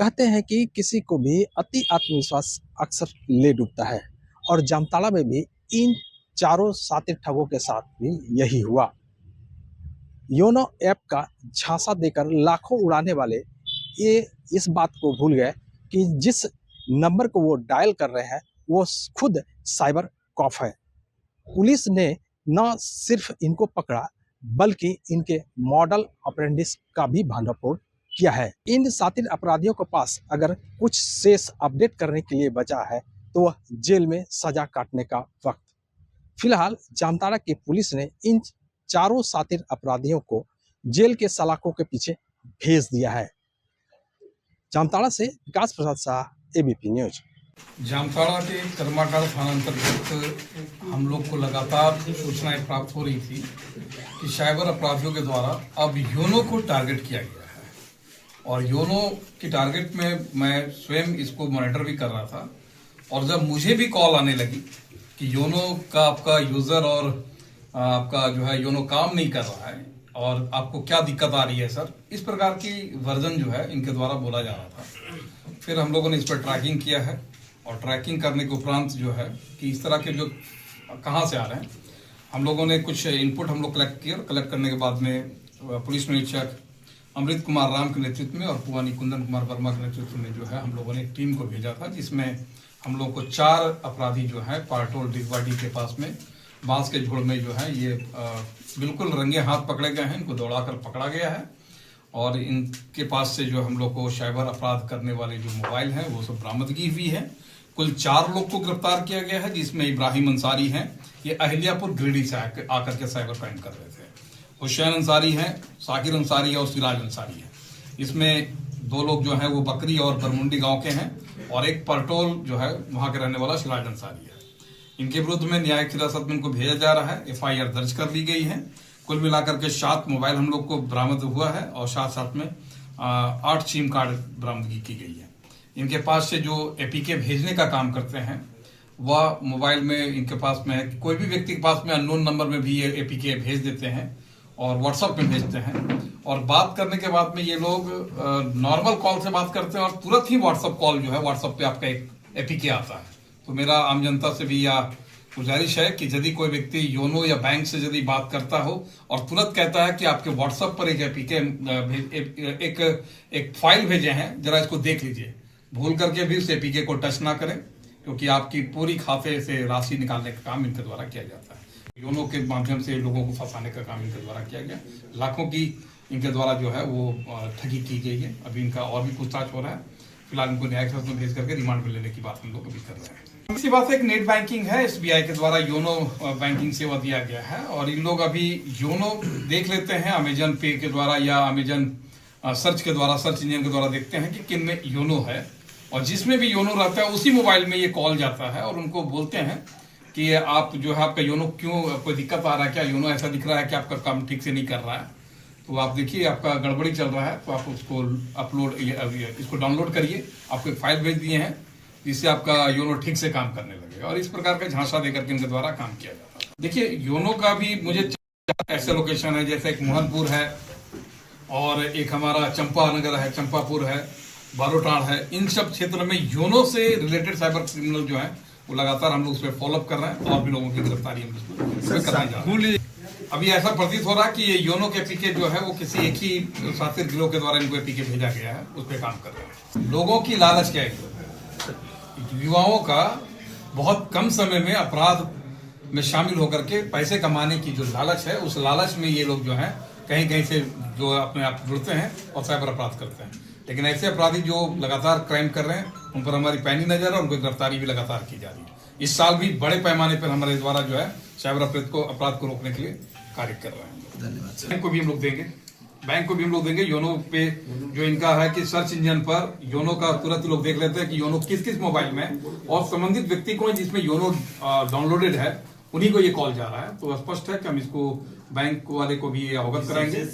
कहते हैं कि किसी को भी अति आत्मविश्वास अक्सर ले डूबता है और जामताड़ा में भी इन चारों शातिर ठगों के साथ भी यही हुआ। योनो ऐप का झांसा देकर लाखों उड़ाने वाले ये इस बात को भूल गए कि जिस नंबर को वो डायल कर रहे हैं वो खुद साइबर कॉप है। पुलिस ने न सिर्फ इनको पकड़ा बल्कि इनके मॉडल अप्रेंटिस का भी भंडाफोड़ किया है। इन शातिर अपराधियों के पास अगर कुछ शेष अपडेट करने के लिए बचा है तो वह जेल में सजा काटने का वक्त। फिलहाल जामताड़ा की पुलिस ने इन चारों शातिर अपराधियों को जेल के सलाखों के पीछे भेज दिया है। जामताड़ा से विकास प्रसाद शाह, एबीपी न्यूज। जामताड़ा के कर्माटाड़ थाना अंतर्गत हम लोग को लगातार सूचनाएं प्राप्त हो रही थी कि साइबर अपराधियों के द्वारा अब योनो को टारगेट किया गया है और योनो के टारगेट में मैं स्वयं इसको मॉनिटर भी कर रहा था। और जब मुझे भी कॉल आने लगी कि योनो का आपका यूजर और आपका जो है योनो काम नहीं कर रहा है और आपको क्या दिक्कत आ रही है सर, इस प्रकार की वर्जन जो है इनके द्वारा बोला जा रहा था। फिर हम लोगों ने इस पर ट्रैकिंग किया है और ट्रैकिंग करने के उपरांत जो है कि इस तरह के जो कहाँ से आ रहे हैं, हम लोगों ने कुछ इनपुट हम लोग कलेक्ट किए और कलेक्ट करने के बाद में पुलिस निरीक्षक अमृत कुमार राम के नेतृत्व में और पुवानी कुंदन कुमार वर्मा के नेतृत्व में जो है हम लोगों ने एक टीम को भेजा था, जिसमें हम लोग को 4 अपराधी जो है पारटोल डिगवाडी के पास में बांस के झोड़ में जो है ये बिल्कुल रंगे हाथ पकड़े गए हैं। इनको दौड़ाकर पकड़ा गया है और इनके पास से जो हम लोग को साइबर अपराध करने वाले जो मोबाइल हैं वो सब बरामदगी हुई है। कुल 4 लोग को गिरफ्तार किया गया है, जिसमें इब्राहिम अंसारी हैं, ये अहिल्यापुर गिरिडीह से आकर के साइबर क्राइम कर रहे थे। हुसैन अंसारी हैं, साकिर अंसारी है और सिराज अंसारी है। इसमें 2 लोग जो हैं वो बकरी और बरमुंडी गांव के हैं और एक परटोल जो है वहां के रहने वाला सिराज अंसारी है। इनके विरुद्ध में न्यायिक हिरासत में इनको भेजा जा रहा है। FIR दर्ज कर ली गई है। कुल मिलाकर के 7 मोबाइल हम लोग को बरामद हुआ है और साथ में 8 सिम कार्ड बरामदगी की गई है। इनके पास से जो APK भेजने का काम करते हैं वह मोबाइल में इनके पास में है। कोई भी व्यक्ति के पास में अननोन नंबर में भी ये APK भेज देते हैं और व्हाट्सएप में भेजते हैं और बात करने के बाद में ये लोग नॉर्मल कॉल से बात करते हैं और तुरंत ही व्हाट्सएप कॉल जो है व्हाट्सएप पे आपका एक APK आता है। तो मेरा आम जनता से भी या गुजारिश है कि यदि कोई व्यक्ति योनो या बैंक से यदि बात करता हो और तुरंत कहता है कि आपके व्हाट्सएप पर एक APK एक फाइल भेजे हैं, जरा इसको देख लीजिए, भूल करके भी उस APK को टच ना करें, क्योंकि आपकी पूरी खाते से राशि निकालने का काम इनके द्वारा किया जाता है। योनो के माध्यम से लोगों को फंसाने का काम इनके द्वारा किया गया। लाखों की इनके द्वारा जो है वो ठगी की गई है। अभी इनका और भी पूछताछ हो रहा है। फिलहाल इनको न्यायिक हिरासत में भेज करके रिमांड में लेने की बात हम लोग अभी कर रहे हैं। इसी बात एक नेट बैंकिंग है, SBI के द्वारा योनो बैंकिंग सेवा दिया गया है और इन लोग अभी योनो देख लेते हैं अमेजन पे के द्वारा या अमेजन सर्च के द्वारा, सर्च इंजन के द्वारा देखते हैं कि किन में योनो है और जिसमें भी योनो रहता है उसी मोबाइल में ये कॉल जाता है और उनको बोलते हैं कि आप जो है आपका योनो क्यों, कोई दिक्कत आ रहा है क्या, योनो ऐसा दिख रहा है कि आपका काम ठीक से नहीं कर रहा है, तो आप देखिए आपका गड़बड़ी चल रहा है, तो आप उसको इसको डाउनलोड करिए। आपको एक फाइल भेज दिए हैं जिससे आपका योनो ठीक से काम करने लगेगा और इस प्रकार का झांसा देकर के इनके द्वारा काम किया जाता है। देखिए योनो का भी मुझे ऐसे लोकेशन है, जैसे एक मोहनपुर है और एक हमारा चंपा नगर है, चंपापुर है, बारोटाड़ है। इन सब क्षेत्र में योनो से रिलेटेड साइबर क्रिमिनल जो है वो लगातार हम लोग उस पर फॉलोअप कर रहे हैं और भी लोगों की गिरफ्तारी हम करने जा रहे हैं। अभी ऐसा प्रतीत हो रहा है कि ये योनो के APK जो है वो किसी एक ही शातिर गिरोह के द्वारा इनको APK भेजा गया है, उस पर काम कर रहे हैं। लोगों की लालच क्या है, युवाओं का बहुत कम समय में अपराध में शामिल होकर के पैसे कमाने की जो लालच है, उस लालच में ये लोग जो है कहीं कहीं से जो अपने आप जुड़ते हैं और साइबर अपराध करते हैं। लेकिन ऐसे अपराधी जो लगातार क्राइम कर रहे हैं उन पर हमारी पैनी नजर है, उनको गिरफ्तारी भी लगातार की जा रही है। इस साल भी बड़े पैमाने पर हमारे द्वारा जो है साइबर अपराध को रोकने के लिए कार्य कर रहे हैं। धन्यवाद। बैंक को भी हम लोग देंगे। योनो पे जो इनका है कि सर्च इंजन पर योनो का तुरंत लोग देख लेते हैं कि योनो किस किस मोबाइल में और संबंधित व्यक्ति को जिसमें योनो डाउनलोडेड है उन्हीं को ये कॉल जा रहा है। तो स्पष्ट है कि हम इसको बैंक वाले को भी अवगत कराएंगे।